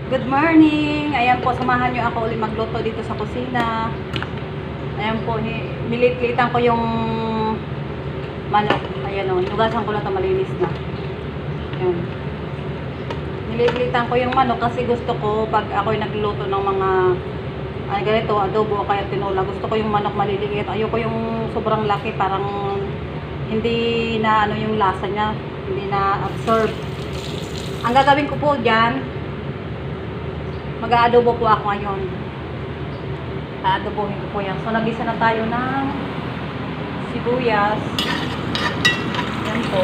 Good morning! Ayan po, samahan nyo ako ulit magluto dito sa kusina. Ayan po, nilitlitan ko yung manok. Ayan o, nugasan ko na ito, malinis na. Ayan. Nilitlitan ko yung manok kasi gusto ko pag ako'y nagluto ng mga ganito, adobo o kaya tinola. Gusto ko yung manok maliliit. Ayoko yung sobrang laki, parang hindi na yung lasa niya, hindi na absorb. Ang gagawin ko po dyan, mag-aadobo po ako ngayon. Aadobohin ko po yan. So, nag-isa na tayo ng sibuyas. Yan po.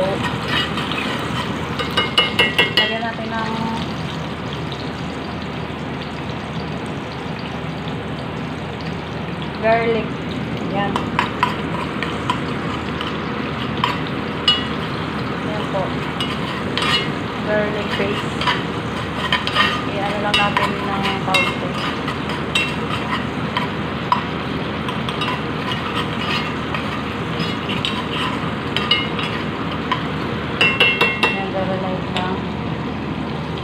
Lagyan natin ng garlic. Yan. Yan po. Garlic paste. Ano lang natin ng powder. Ayan, garlic lang.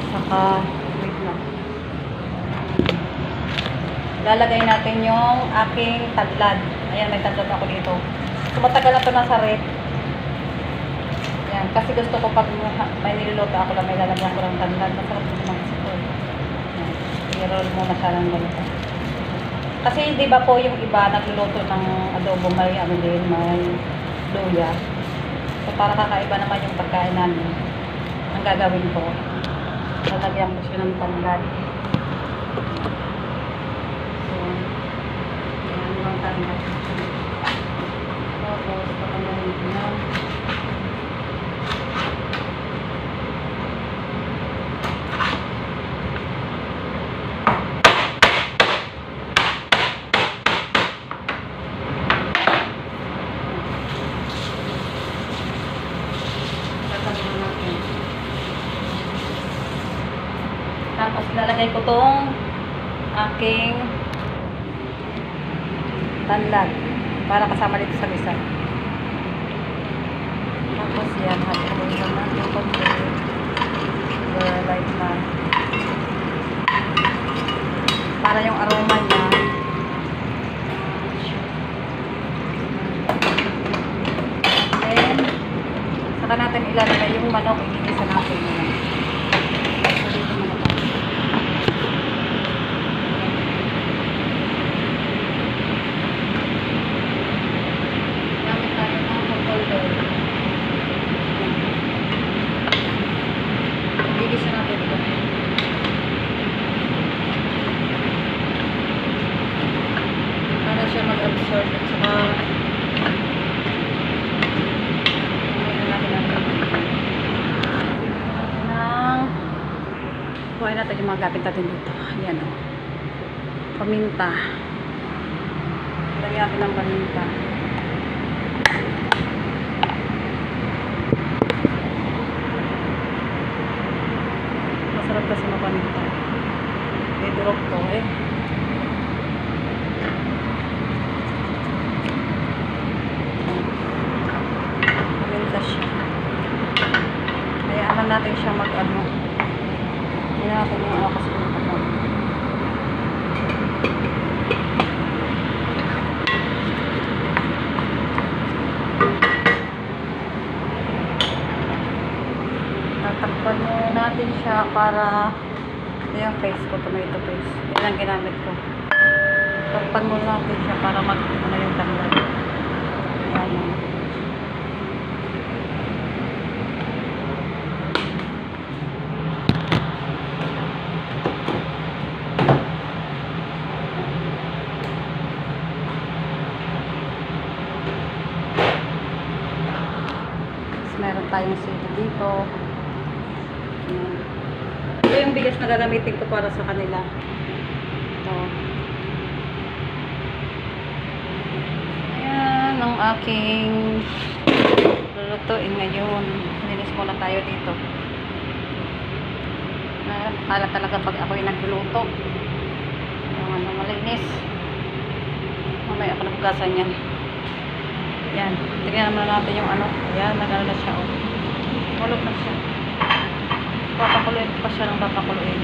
Saka, wait lang. Lalagay natin yung aking tadlad. Ayan, may tadlad ako dito. So, matagal na ito nasa rep. Ayan, kasi gusto ko pag may niluluto ako lang, may lalagyan ko ng tadlad. Masarap ito mga sipol. I-roll muna siya ng ganito. Kasi di ba po yung iba nagluluto ng adobo, may din, may luya. So para kakaiba naman yung pagkain namin. Ang gagawin ko, lalagyan ko siya ng tanglad. So, yan yung tanglad. Tapos, patanggalin ko na. Tapos lalagay ko tong aking tanlad para kasama dito sa gisa. Tapos yan, halo-halo naman yung konti. Like na. Para yung aroma niya. Then, saka natin ilalagay yung manok, igigisa natin yun. Para siya mag-absorb at saka kuhain natin yung mga gapit natin dito. Ayan o. Paminta. Lagyan natin ng paminta. Masarap kasi mapaminta. Idurog ko eh. Paminta siya. Hayaan lang natin siya mag-ano. Hindi natin yung kasi yung ano. Tatakpan mo natin siya para ito yung paste ko, tomato paste. Yan ang ginamit ko. Tatakpan mo natin siya para mag-ano yung tanglad. Ayan. Meron tayong sili dito. Ayan. Ito yung bigas na gagamitin ko para sa kanila. Ito. Ayan ang aking lulutuin ngayon. Linis muna tayo dito. Akala talaga pag ako'y nagluluto. Yung ano, malinis. Mamaya ako nagugasan yan. Yan. Tignan naman natin yung ano. Yan, nagano na siya. Oh. Kulog na siya. Papakuluin pa siya ng papakuluin.